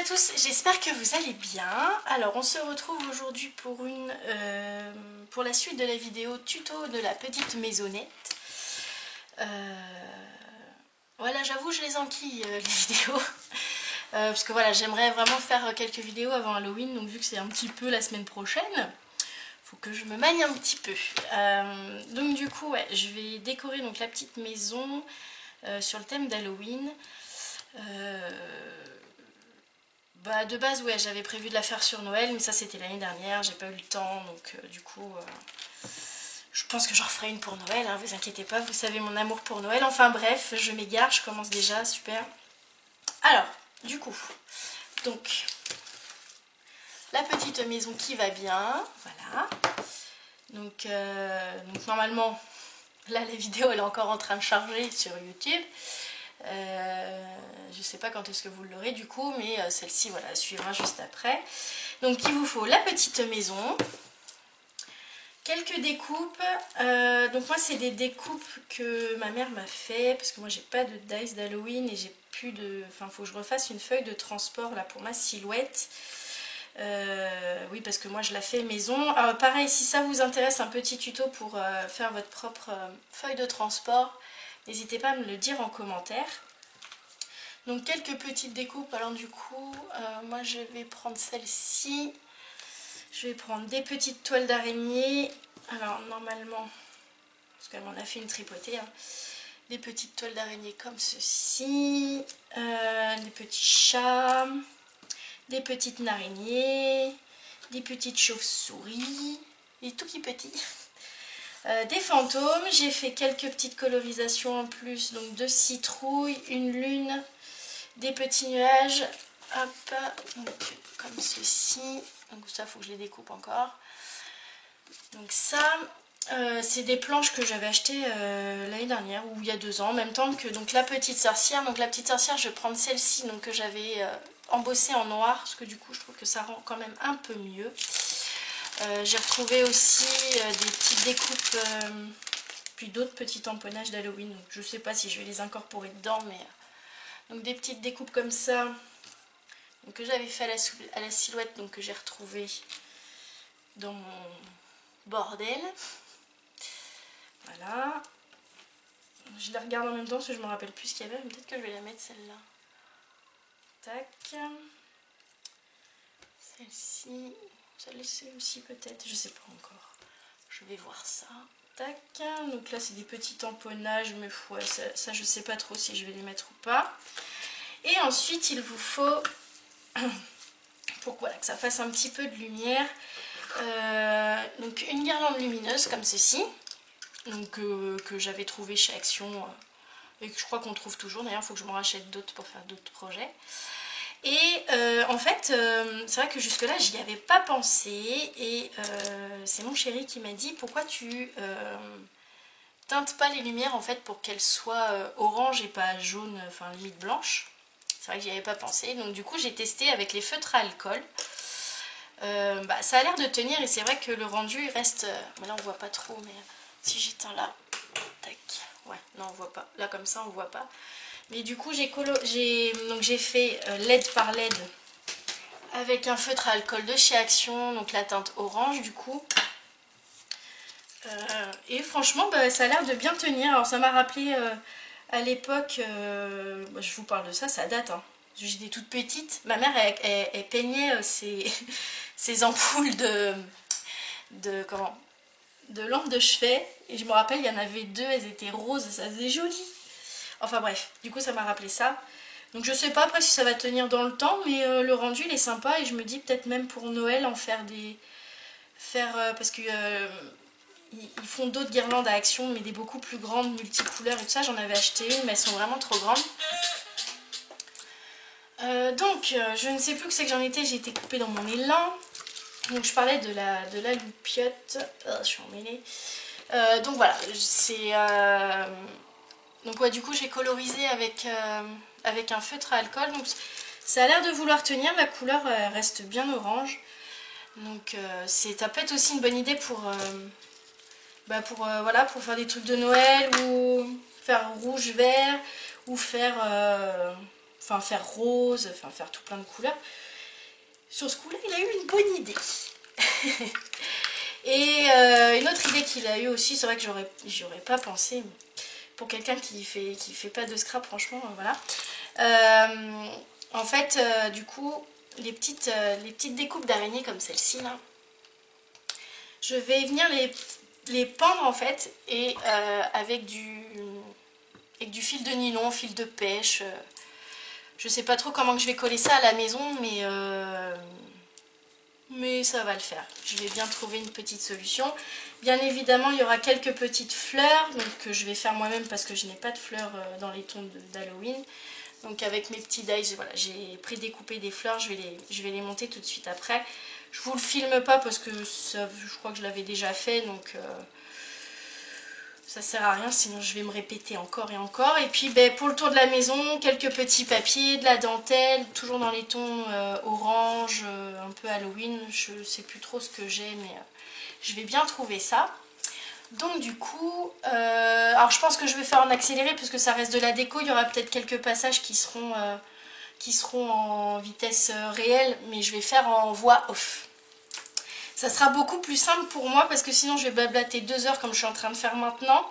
à tous, j'espère que vous allez bien. Alors on se retrouve aujourd'hui pour la suite de la vidéo tuto de la petite maisonnette. Voilà, j'avoue je les enquille les vidéos. Parce que voilà, j'aimerais vraiment faire quelques vidéos avant Halloween. Donc vu que c'est un petit peu la semaine prochaine, faut que je me magne un petit peu. Donc du coup ouais, je vais décorer donc la petite maison sur le thème d'Halloween. De base ouais, j'avais prévu de la faire sur Noël, mais ça c'était l'année dernière, j'ai pas eu le temps, donc du coup je pense que j'en referai une pour Noël, hein, vous inquiétez pas, vous savez mon amour pour Noël. Enfin bref, je m'égare, je commence déjà, super. Alors, du coup, donc la petite maison qui va bien, voilà. Donc normalement, là la vidéo elle est encore en train de charger sur YouTube. Je sais pas quand est-ce que vous l'aurez du coup, mais celle-ci voilà, elle suivra juste après. Donc il vous faut la petite maison, quelques découpes. Donc moi c'est des découpes que ma mère m'a fait parce que moi j'ai pas de dice d'Halloween et j'ai plus de... Enfin faut que je refasse une feuille de transport là pour ma silhouette. Oui parce que moi je la fais maison. Alors, pareil, si ça vous intéresse un petit tuto pour faire votre propre feuille de transport, n'hésitez pas à me le dire en commentaire. Donc quelques petites découpes. Alors du coup moi je vais prendre celle-ci. Je vais prendre des petites toiles d'araignée. Alors normalement, parce qu'elle m'en a fait une tripotée, hein, des petites toiles d'araignée comme ceci, des petits chats, des petites araignées, des petites chauves-souris, des tout petits. Des fantômes, j'ai fait quelques petites colorisations en plus, donc de citrouilles, une lune, des petits nuages, hop, donc comme ceci, donc ça faut que je les découpe encore. Donc ça, c'est des planches que j'avais achetées l'année dernière ou il y a 2 ans, en même temps que donc la petite sorcière. Donc la petite sorcière, je vais prendre celle-ci donc que j'avais embossée en noir, parce que du coup je trouve que ça rend quand même un peu mieux. J'ai retrouvé aussi des petites découpes, puis d'autres petits tamponnages d'Halloween. Donc je sais pas si je vais les incorporer dedans, mais donc des petites découpes comme ça, donc, que j'avais fait à la silhouette, donc que j'ai retrouvé dans mon bordel. Voilà. Je la regarde en même temps parce que je me rappelle plus ce qu'il y avait, mais peut-être que je vais la mettre celle-là. Tac. Celle-ci. Celle-ci aussi peut-être, je sais pas encore. Je vais voir ça. Tac. Donc là c'est des petits tamponnages, mais ouais, ça je sais pas trop si je vais les mettre ou pas. Et ensuite il vous faut, pour voilà, que ça fasse un petit peu de lumière, donc une guirlande lumineuse comme ceci. Donc que j'avais trouvé chez Action et que je crois qu'on trouve toujours. D'ailleurs il faut que je m'en rachète d'autres pour faire d'autres projets. Et en fait c'est vrai que jusque là j'y avais pas pensé, et c'est mon chéri qui m'a dit pourquoi tu teintes pas les lumières en fait pour qu'elles soient orange et pas jaune, enfin limite blanche. C'est vrai que j'y avais pas pensé, donc du coup j'ai testé avec les feutres à alcool. Ça a l'air de tenir, et c'est vrai que le rendu il reste, mais là on voit pas trop, mais si j'éteins là, tac, ouais, non on voit pas, là comme ça on voit pas. Mais du coup j'ai fait LED par LED avec un feutre à alcool de chez Action, donc la teinte orange du coup. Et franchement ça a l'air de bien tenir. Alors ça m'a rappelé à l'époque, je vous parle de ça, ça date, hein. J'étais toute petite, ma mère elle peignait ses ampoules de lampes de chevet, et je me rappelle il y en avait 2, elles étaient roses, ça faisait joli. Enfin bref, du coup ça m'a rappelé ça. Donc je sais pas après si ça va tenir dans le temps, mais le rendu il est sympa, et je me dis peut-être même pour Noël en faire parce que ils font d'autres guirlandes à Action, mais des beaucoup plus grandes, multicouleurs et tout ça. J'en avais acheté une, mais elles sont vraiment trop grandes. Je ne sais plus que c'est que j'en étais, j'ai été coupée dans mon élan. Donc je parlais de la loupiote. Je suis emmêlée. Donc voilà, c'est... Donc ouais, du coup j'ai colorisé avec un feutre à alcool. Donc ça a l'air de vouloir tenir, la couleur reste bien orange. Donc ça peut être aussi une bonne idée pour faire des trucs de Noël, ou faire rouge vert, ou faire enfin faire rose, enfin faire tout plein de couleurs. Sur ce coup-là, il a eu une bonne idée. Et une autre idée qu'il a eu aussi, c'est vrai que j'aurais pas pensé, mais pour quelqu'un qui fait pas de scrap, franchement, voilà. En fait, du coup, les petites découpes d'araignées comme celle-ci, là, je vais venir les pendre en fait, et avec du fil de nylon, fil de pêche. Je sais pas trop comment que je vais coller ça à la maison, mais ça va le faire. Je vais bien trouver une petite solution. Bien évidemment, il y aura quelques petites fleurs, donc que je vais faire moi-même parce que je n'ai pas de fleurs dans les tons d'Halloween. Donc avec mes petits dies, voilà, j'ai prédécoupé des fleurs, je vais les monter tout de suite après. Je vous le filme pas parce que ça, je crois que je l'avais déjà fait, donc ça sert à rien, sinon je vais me répéter encore et encore. Et puis pour le tour de la maison, quelques petits papiers, de la dentelle, toujours dans les tons orange, un peu Halloween. Je sais plus trop ce que j'ai, mais je vais bien trouver ça. Donc du coup, alors je pense que je vais faire en accéléré parce que ça reste de la déco. Il y aura peut-être quelques passages qui seront en vitesse réelle, mais je vais faire en voix off. Ça sera beaucoup plus simple pour moi parce que sinon je vais blablater 2 heures comme je suis en train de faire maintenant.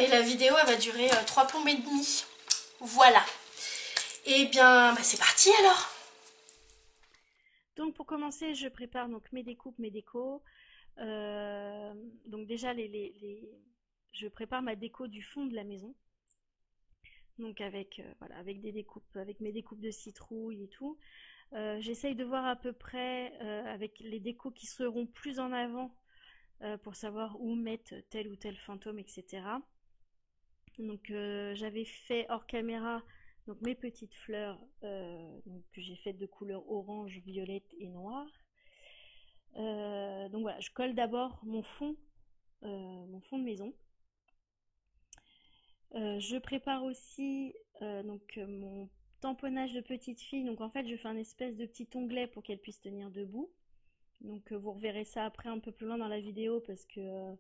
Et la vidéo elle va durer 3 plombes et demi. Voilà. Et bien c'est parti alors. Donc pour commencer, je prépare donc mes découpes, mes décos. Donc déjà je prépare ma déco du fond de la maison. Donc avec voilà, avec des découpes, avec mes découpes de citrouille et tout. J'essaye de voir à peu près avec les décos qui seront plus en avant pour savoir où mettre tel ou tel fantôme, etc. Donc j'avais fait hors caméra donc mes petites fleurs donc, que j'ai faites de couleur orange, violette et noire. Donc voilà, je colle d'abord mon fond de maison. Je prépare aussi donc mon tamponnage de petite fille. Donc en fait je fais un espèce de petit onglet pour qu'elle puisse tenir debout. Donc vous reverrez ça après un peu plus loin dans la vidéo parce que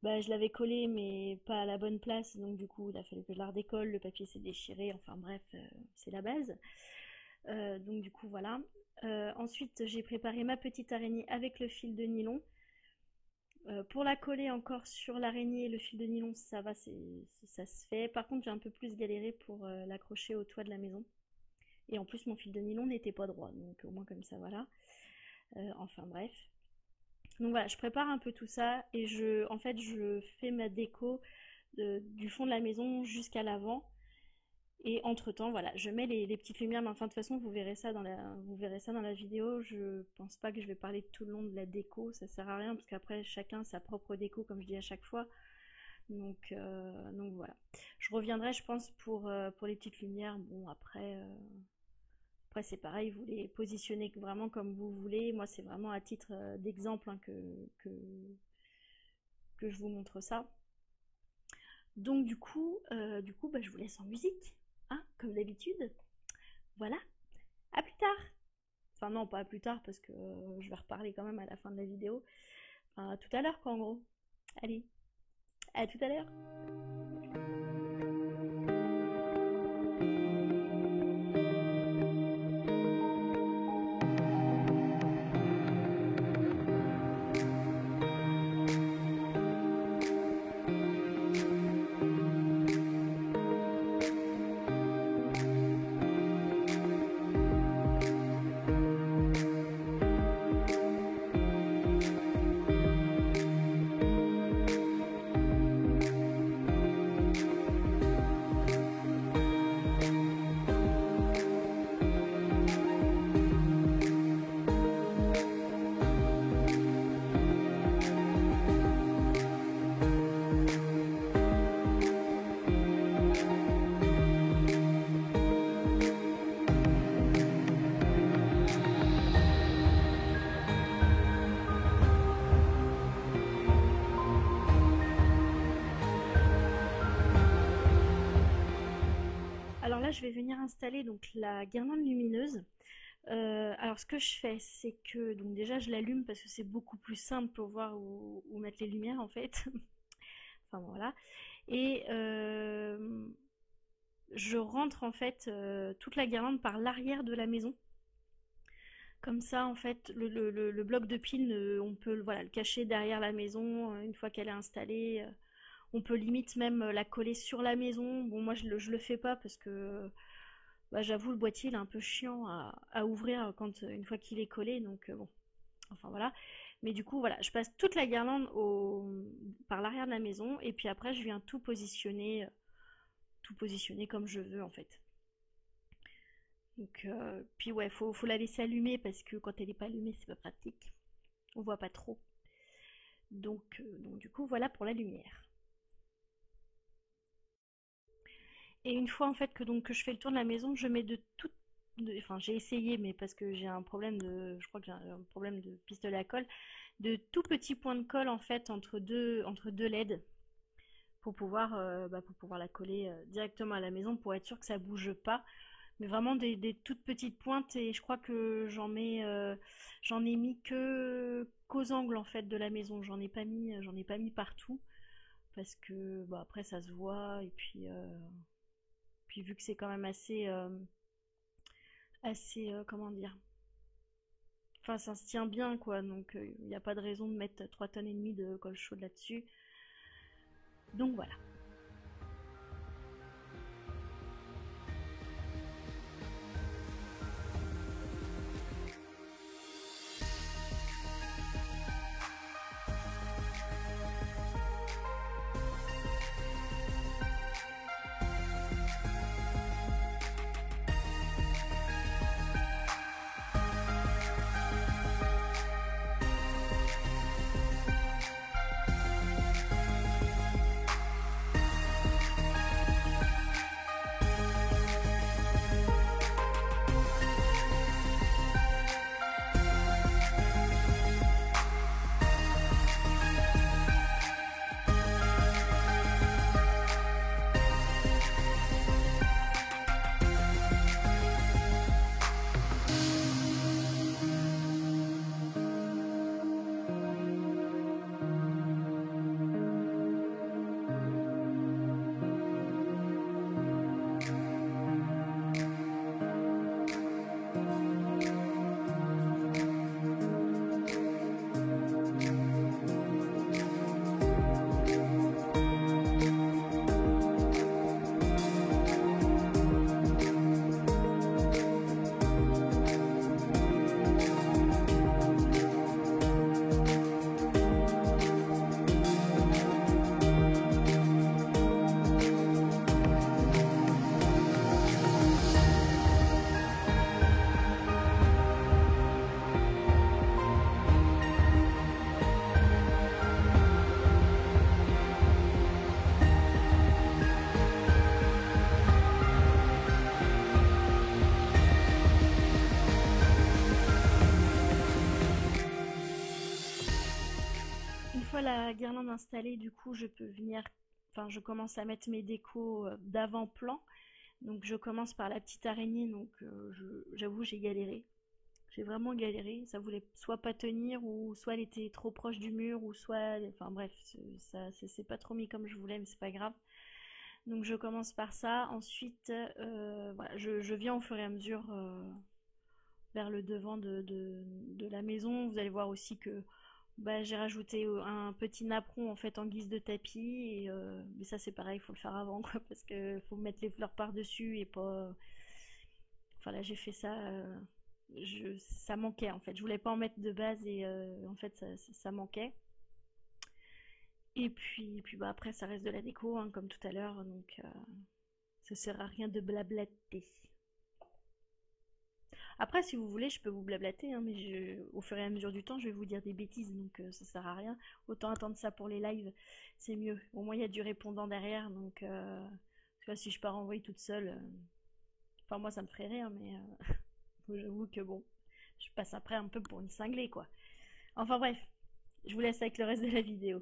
je l'avais collé mais pas à la bonne place. Donc du coup il a fallu que je la redécolle, le papier s'est déchiré, enfin bref c'est la base. Donc du coup voilà. Ensuite j'ai préparé ma petite araignée avec le fil de nylon. Pour la coller encore sur l'araignée, le fil de nylon, ça va, ça se fait. Par contre, j'ai un peu plus galéré pour l'accrocher au toit de la maison. Et en plus, mon fil de nylon n'était pas droit, donc au moins comme ça, voilà. Enfin bref. Donc voilà, je prépare un peu tout ça et en fait, je fais ma déco du fond de la maison jusqu'à l'avant. Et entre temps, voilà, je mets les petites lumières, mais enfin de toute façon, vous verrez ça dans la vidéo. Je pense pas que je vais parler tout le long de la déco, ça sert à rien parce qu'après chacun sa propre déco, comme je dis à chaque fois. Donc voilà. Je reviendrai, je pense, pour les petites lumières. Bon, après c'est pareil, vous les positionnez vraiment comme vous voulez. Moi, c'est vraiment à titre d'exemple hein, que je vous montre ça. Donc du coup, je vous laisse en musique. Hein, comme d'habitude. Voilà, à plus tard. Enfin non, pas à plus tard parce que je vais reparler quand même à la fin de la vidéo. Enfin, à tout à l'heure quoi en gros. Allez, à tout à l'heure. Alors là, je vais venir installer donc la guirlande lumineuse. Alors ce que je fais, c'est que donc déjà je l'allume parce que c'est beaucoup plus simple pour voir où mettre les lumières en fait. Enfin voilà. Et je rentre en fait toute la guirlande par l'arrière de la maison. Comme ça, en fait, le bloc de pile, on peut voilà, le cacher derrière la maison une fois qu'elle est installée. On peut limite même la coller sur la maison. Bon, moi, je le fais pas parce que bah, j'avoue, le boîtier il est un peu chiant à ouvrir quand une fois qu'il est collé. Donc, bon, enfin voilà. Mais du coup, voilà, je passe toute la guirlande par l'arrière de la maison et puis après, je viens tout positionner comme je veux en fait. Donc, puis ouais, faut la laisser allumer parce que quand elle n'est pas allumée, c'est pas pratique. On voit pas trop. Donc du coup, voilà pour la lumière. Et une fois en fait que je fais le tour de la maison, je mets de toutes, enfin j'ai essayé, mais parce que j'ai un problème je crois que j'ai un problème de pistolet à colle, de tout petits points de colle en fait entre deux LED pour pouvoir la coller directement à la maison pour être sûr que ça bouge pas. Mais vraiment des toutes petites pointes et je crois que j'en ai mis que qu'aux angles en fait de la maison. J'en ai pas mis partout parce que bah, après ça se voit et puis vu que c'est quand même assez comment dire. Enfin ça se tient bien quoi donc il n'y a pas de raison de mettre 3 tonnes et demie de colle chaude là-dessus. Donc voilà. Une fois la guirlande installée, du coup, je peux venir, enfin, je commence à mettre mes décos d'avant-plan. Donc, je commence par la petite araignée. Donc, j'avoue, j'ai galéré. J'ai vraiment galéré. Ça voulait soit pas tenir, ou soit elle était trop proche du mur, ou soit, enfin, bref, c'est pas trop mis comme je voulais, mais c'est pas grave. Donc, je commence par ça. Ensuite, voilà, je viens au fur et à mesure vers le devant de la maison. Vous allez voir aussi que bah, j'ai rajouté un petit napperon en fait en guise de tapis mais ça c'est pareil, il faut le faire avant quoi parce que faut mettre les fleurs par-dessus et pas enfin là j'ai fait ça ça manquait en fait. Je voulais pas en mettre de base et en fait ça manquait. Et puis bah après ça reste de la déco hein, comme tout à l'heure donc ça sert à rien de blablater. Après, si vous voulez, je peux vous blablater, hein, mais au fur et à mesure du temps, je vais vous dire des bêtises, donc ça sert à rien. Autant attendre ça pour les lives, c'est mieux. Au moins, il y a du répondant derrière, donc tu vois, si je pars en vrille toute seule, enfin moi ça me ferait rire, mais j'avoue que bon, je passe après un peu pour une cinglée, quoi. Enfin bref, je vous laisse avec le reste de la vidéo.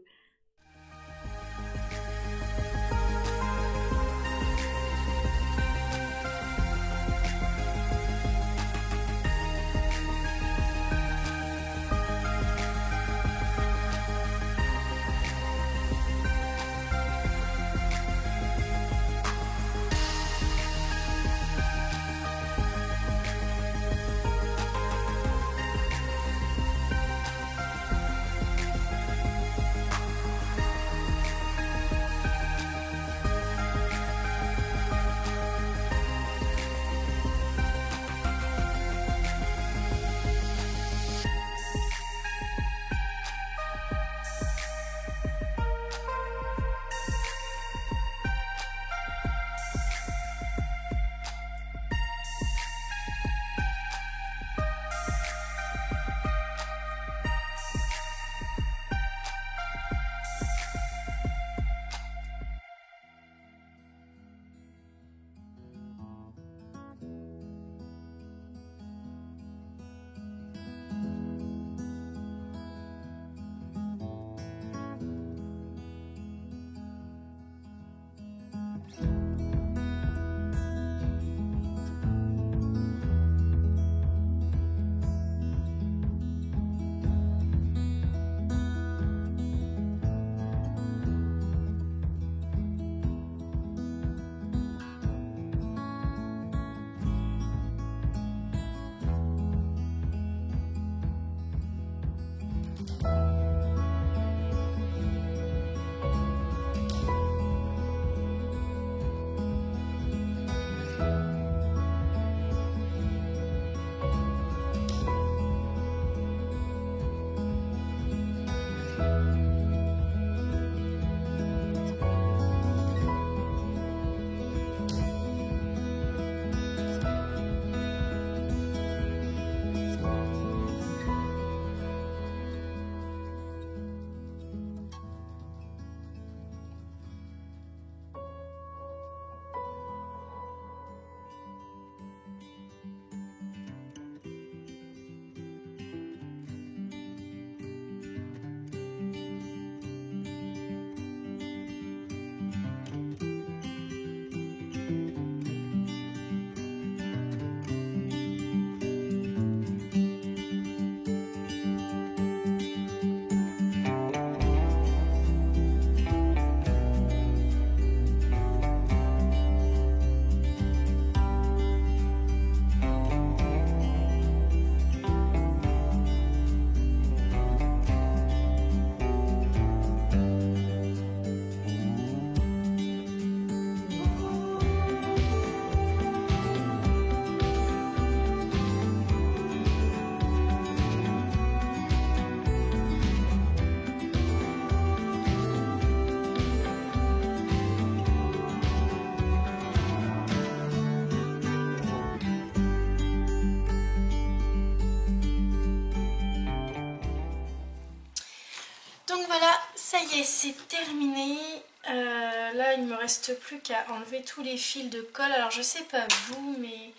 voilà, ça y est, c'est terminé. Là, il me reste plus qu'à enlever tous les fils de colle. Alors, je sais pas vous, mais...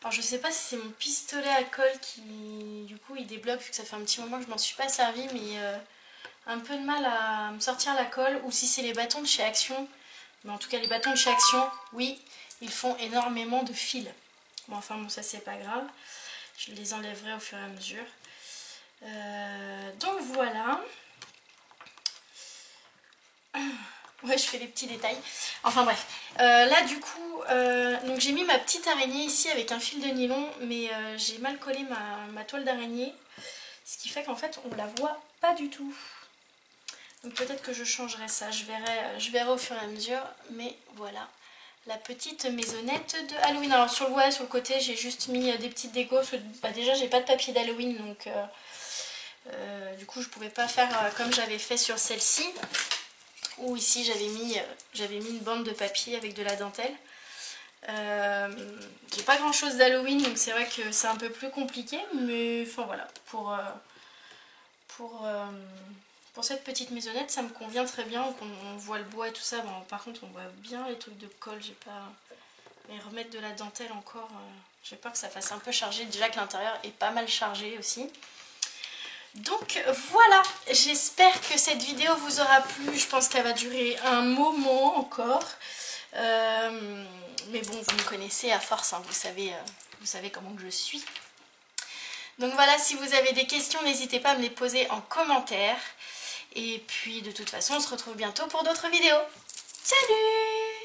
Alors, je sais pas si c'est mon pistolet à colle qui, du coup, il débloque, vu que ça fait un petit moment que je m'en suis pas servi, mais un peu de mal à me sortir la colle. Ou si c'est les bâtons de chez Action. Mais en tout cas, les bâtons de chez Action, oui, ils font énormément de fils. Bon, enfin, bon, ça, c'est pas grave. Je les enlèverai au fur et à mesure. Donc, voilà. Ouais, je fais les petits détails. Enfin bref. Là du coup, donc j'ai mis ma petite araignée ici avec un fil de nylon, mais j'ai mal collé ma toile d'araignée. Ce qui fait qu'en fait on la voit pas du tout. Donc peut-être que je changerai ça, je verrai au fur et à mesure. Mais voilà, la petite maisonnette de Halloween. Alors sur le côté j'ai juste mis des petites décos. Parce que, bah, déjà j'ai pas de papier d'Halloween, donc du coup je pouvais pas faire comme j'avais fait sur celle-ci. Ou ici j'avais mis une bande de papier avec de la dentelle. J'ai pas grand chose d'Halloween, donc c'est vrai que c'est un peu plus compliqué, mais enfin voilà, pour cette petite maisonnette ça me convient très bien. On voit le bois et tout ça. Bon, par contre on voit bien les trucs de colle, j'ai pas... Mais remettre de la dentelle encore, j'ai peur que ça fasse un peu chargé, déjà que l'intérieur est pas mal chargé aussi. Donc voilà, j'espère que cette vidéo vous aura plu. Je pense qu'elle va durer un moment encore. Mais bon, vous me connaissez à force, hein, vous savez comment que je suis. Donc voilà, si vous avez des questions, n'hésitez pas à me les poser en commentaire. Et puis de toute façon, on se retrouve bientôt pour d'autres vidéos. Salut!